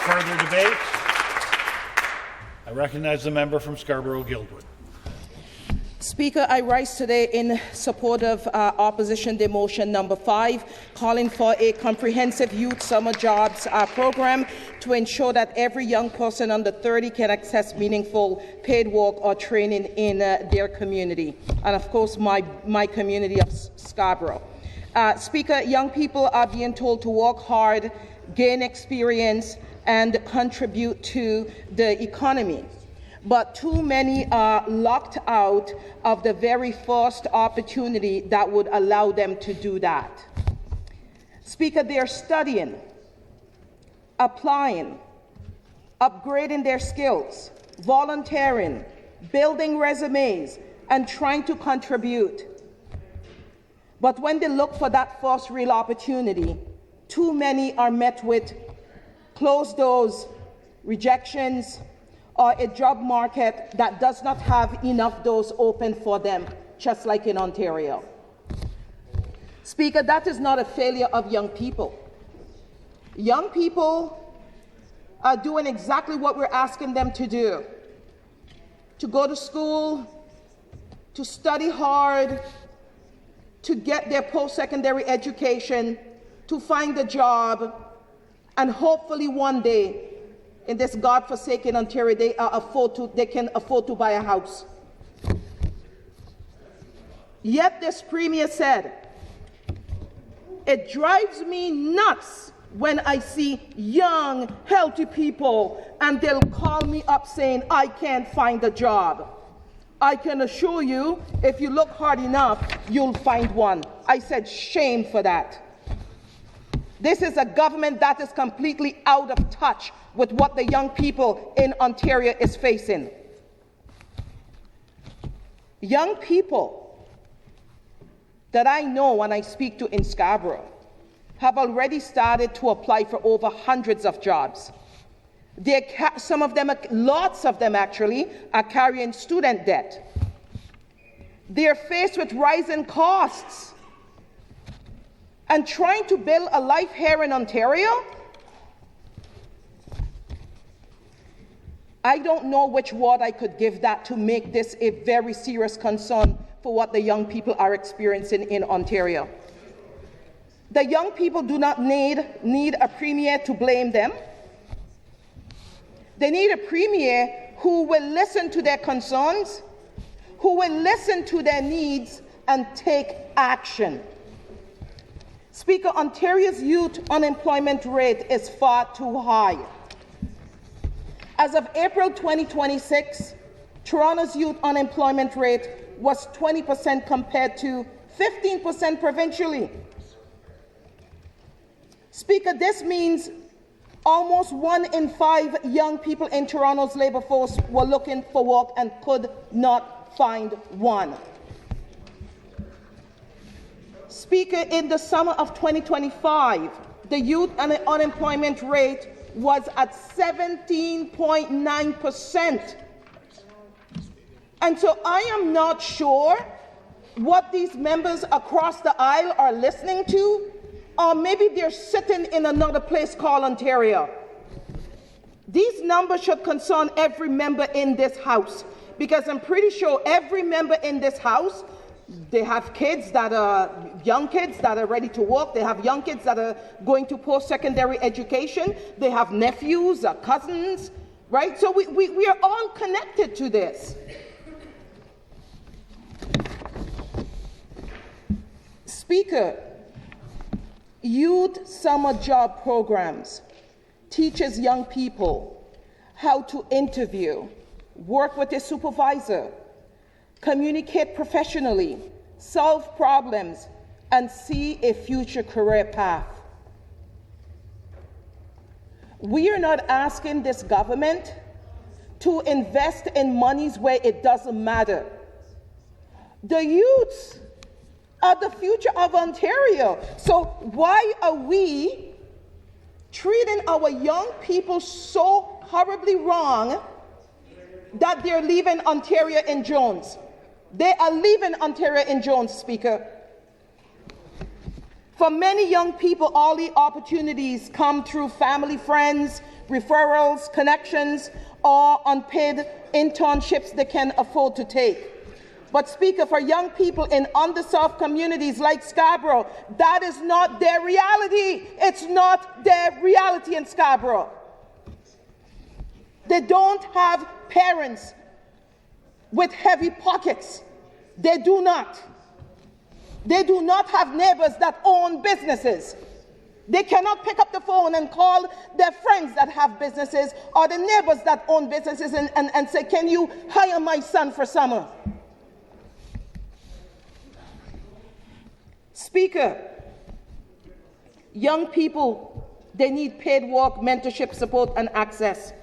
further debate? I recognize the member from Scarborough-Guildwood. Speaker, I rise today in support of Opposition Motion number 5, calling for a comprehensive youth summer jobs program to ensure that every young person under 30 can access meaningful paid work or training in their community, and of course my community of Scarborough. Speaker, young people are being told to work hard, gain experience, and contribute to the economy. But too many are locked out of the very first opportunity that would allow them to do that. Speaker, they're studying, applying, upgrading their skills, volunteering, building resumes, and trying to contribute. But when they look for that first real opportunity, too many are met with closed doors, rejections, or a job market that does not have enough doors open for them, just like in Ontario. Speaker, that is not a failure of young people. Young people are doing exactly what we're asking them to do: to go to school, to study hard, to get their post-secondary education, to find a job, and hopefully one day, in this God-forsaken Ontario, they can afford to buy a house. Yet this Premier said, "It drives me nuts when I see young, healthy people and they'll call me up saying, 'I can't find a job.' I can assure you, if you look hard enough, you'll find one." I said, shame for that. This is a government that is completely out of touch with what the young people in Ontario is facing. Young people that I know when I speak to in Scarborough have already started to apply for over hundreds of jobs. Some of them, lots of them actually, are carrying student debt. They are faced with rising costs and trying to build a life here in Ontario. I don't know which word I could give that to make this a very serious concern for what the young people are experiencing in Ontario. The young people do not need a premier to blame them. They need a premier who will listen to their concerns, who will listen to their needs and take action. Speaker, Ontario's youth unemployment rate is far too high. As of April 2026, Toronto's youth unemployment rate was 20% compared to 15% provincially. Speaker, this means almost 1 in 5 young people in Toronto's labour force were looking for work and could not find one. Speaker, in the summer of 2025, the youth unemployment rate was at 17.9%. And so I am not sure what these members across the aisle are listening to, or maybe they're sitting in another place called Ontario. These numbers should concern every member in this House, because I'm pretty sure every member in this House, they have kids that are young kids that are ready to work. They have young kids that are going to post-secondary education. They have nephews, cousins, right? So we are all connected to this. Speaker, youth summer job programs teaches young people how to interview, work with a supervisor, communicate professionally, solve problems, and see a future career path. We are not asking this government to invest in monies where it doesn't matter. The youths are the future of Ontario. So why are we treating our young people so horribly wrong that they're leaving Ontario in Jones? They are leaving Ontario in Jones, Speaker. For many young people, all the opportunities come through family, friends, referrals, connections, or unpaid internships they can afford to take. But Speaker, for young people in underserved communities like Scarborough, that is not their reality. It's not their reality in Scarborough. They don't have parents with heavy pockets. They do not. They do not have neighbors that own businesses. They cannot pick up the phone and call their friends that have businesses or the neighbors that own businesses and say, can you hire my son for summer? Speaker, young people, they need paid work, mentorship, support, and access.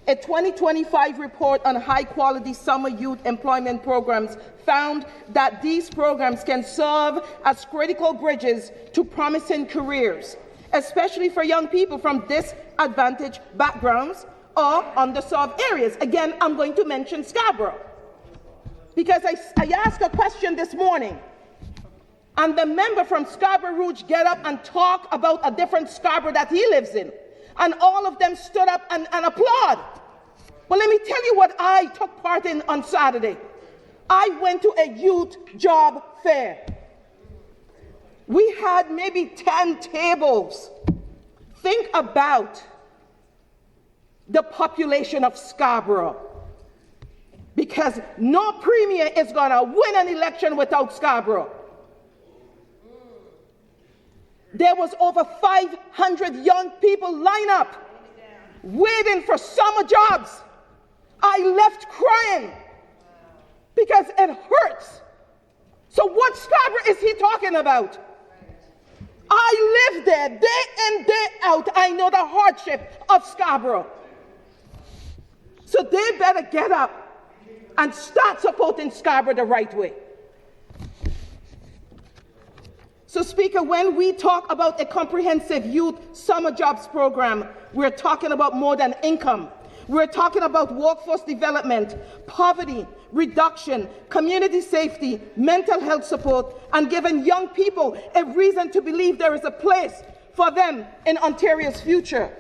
A 2025 report on high-quality summer youth employment programs found that these programs can serve as critical bridges to promising careers, especially for young people from disadvantaged backgrounds or underserved areas. Again, I'm going to mention Scarborough, because I asked a question this morning, and the member from Scarborough Rouge get up and talk about a different Scarborough that he lives in. And all of them stood up and applaud. But let me tell you what I took part in on Saturday. I went to a youth job fair. We had maybe 10 tables. Think about the population of Scarborough. Because no premier is going to win an election without Scarborough. There was over 500 young people line up, waiting for summer jobs. I left crying because it hurts. So what Scarborough is he talking about? I live there day in, day out. I know the hardship of Scarborough. So they better get up and start supporting Scarborough the right way. So, Speaker, when we talk about a comprehensive youth summer jobs program, we're talking about more than income. We're talking about workforce development, poverty reduction, community safety, mental health support, and giving young people a reason to believe there is a place for them in Ontario's future.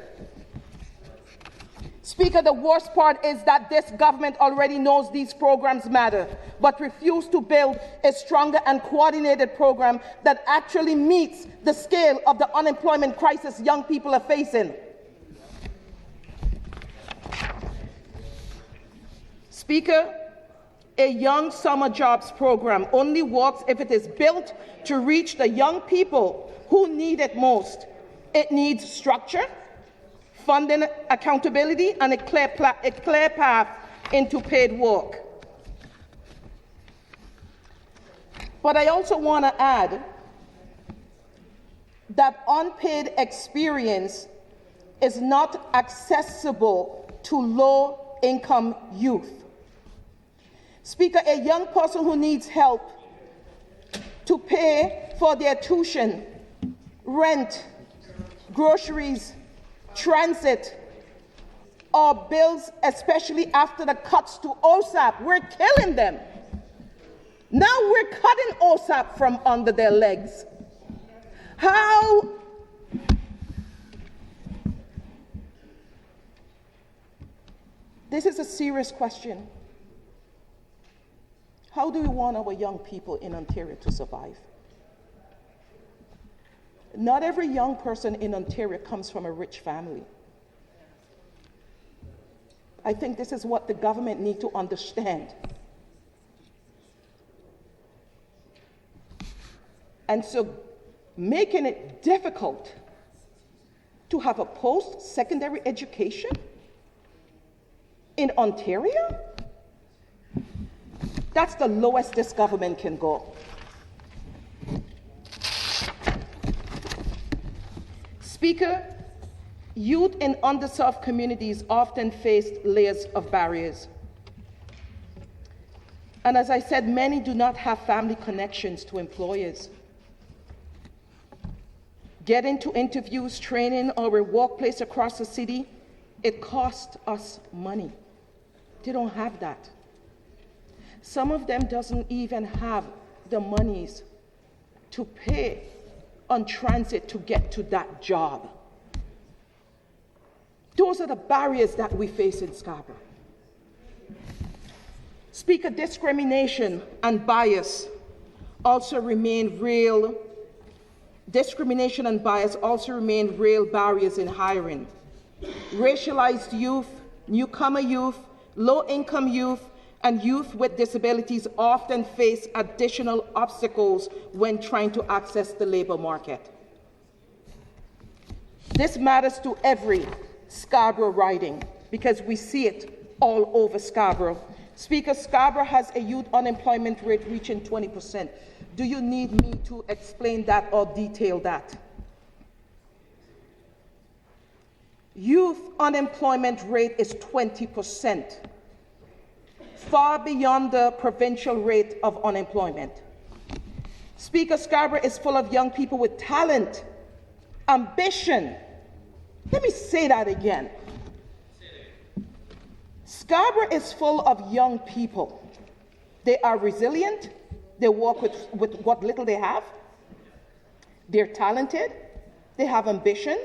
Speaker, the worst part is that this government already knows these programs matter, but refuse to build a stronger and coordinated program that actually meets the scale of the unemployment crisis young people are facing. Speaker, a young summer jobs program only works if it is built to reach the young people who need it most. It needs structure, funding, accountability, and a clear path into paid work. But I also want to add that unpaid experience is not accessible to low-income youth. Speaker, a young person who needs help to pay for their tuition, rent, groceries, transit, or bills, especially after the cuts to OSAP. We're killing them. Now we're cutting OSAP from under their legs. How? This is a serious question. How do we want our young people in Ontario to survive? Not every young person in Ontario comes from a rich family. I think this is what the government needs to understand. And so making it difficult to have a post-secondary education in Ontario, that's the lowest this government can go. Speaker, youth in underserved communities often face layers of barriers. And as I said, many do not have family connections to employers. Getting to interviews, training, or a workplace across the city, it costs us money. They don't have that. Some of them doesn't even have the monies to pay on transit to get to that job. Those are the barriers that we face in Scarborough. Speaker, discrimination and bias also remain real. Discrimination and bias also remain real barriers in hiring. Racialized youth, newcomer youth, low-income youth, and youth with disabilities often face additional obstacles when trying to access the labor market. This matters to every Scarborough riding because we see it all over Scarborough. Speaker, Scarborough has a youth unemployment rate reaching 20%. Do you need me to explain that or detail that? Youth unemployment rate is 20%, far beyond the provincial rate of unemployment. Speaker, Scarborough is full of young people with talent, ambition. Let me say that again. Scarborough is full of young people. They are resilient. They work with what little they have. They're talented. They have ambition.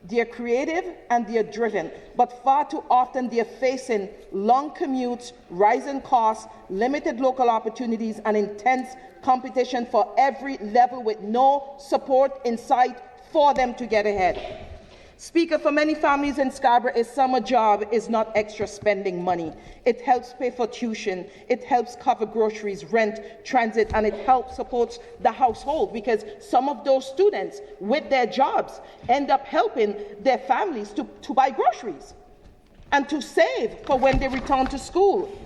They're creative and they're driven. But far too often they're facing long commutes, rising costs, limited local opportunities, and intense competition for every level with no support in sight for them to get ahead. Speaker, for many families in Scarborough, a summer job is not extra spending money. It helps pay for tuition, it helps cover groceries, rent, transit, and it helps support the household because some of those students with their jobs end up helping their families to buy groceries and to save for when they return to school.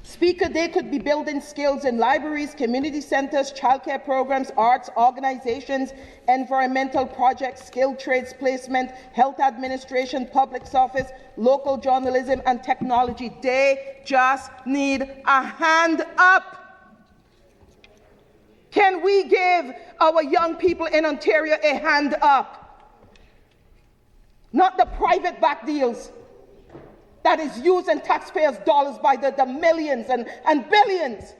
Speaker, they could be building skills in libraries, community centers, childcare programs, arts, organizations, environmental projects, skilled trades placement, health administration, public service, local journalism, and technology. They just need a hand up. Can we give our young people in Ontario a hand up? Not the private back deals that is using taxpayers' dollars by the millions and billions.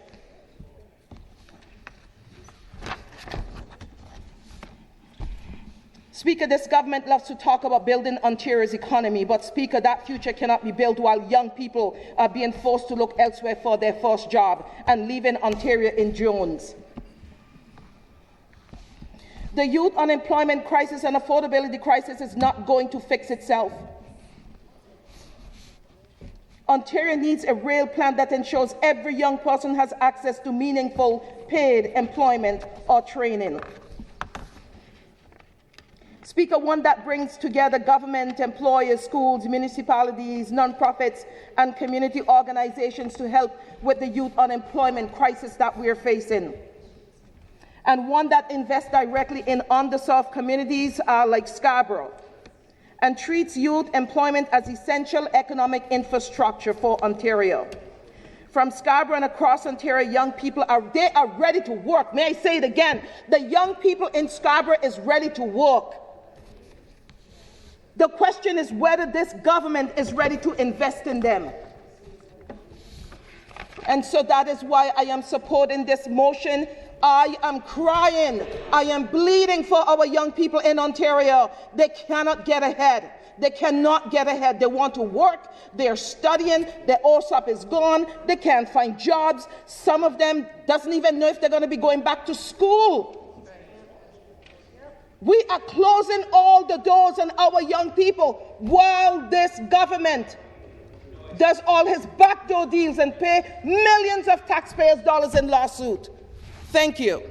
Speaker, this government loves to talk about building Ontario's economy, but Speaker, that future cannot be built while young people are being forced to look elsewhere for their first job and leaving Ontario in drones. The youth unemployment crisis and affordability crisis is not going to fix itself. Ontario needs a real plan that ensures every young person has access to meaningful paid employment or training. Speaker, one that brings together government, employers, schools, municipalities, nonprofits, and community organizations to help with the youth unemployment crisis that we're facing. And one that invests directly in underserved communities like Scarborough, and treats youth employment as essential economic infrastructure for Ontario. From Scarborough and across Ontario, young people are ready to work. May I say it again? The young people in Scarborough is ready to work. The question is whether this government is ready to invest in them. And so that is why I am supporting this motion. I am crying. I am bleeding for our young people in Ontario. They cannot get ahead. They cannot get ahead. They want to work. They're studying. Their OSAP is gone. They can't find jobs. Some of them doesn't even know if they're going to be going back to school. We are closing all the doors on our young people while this government does all his backdoor deals and pay millions of taxpayers' dollars in lawsuit. Thank you.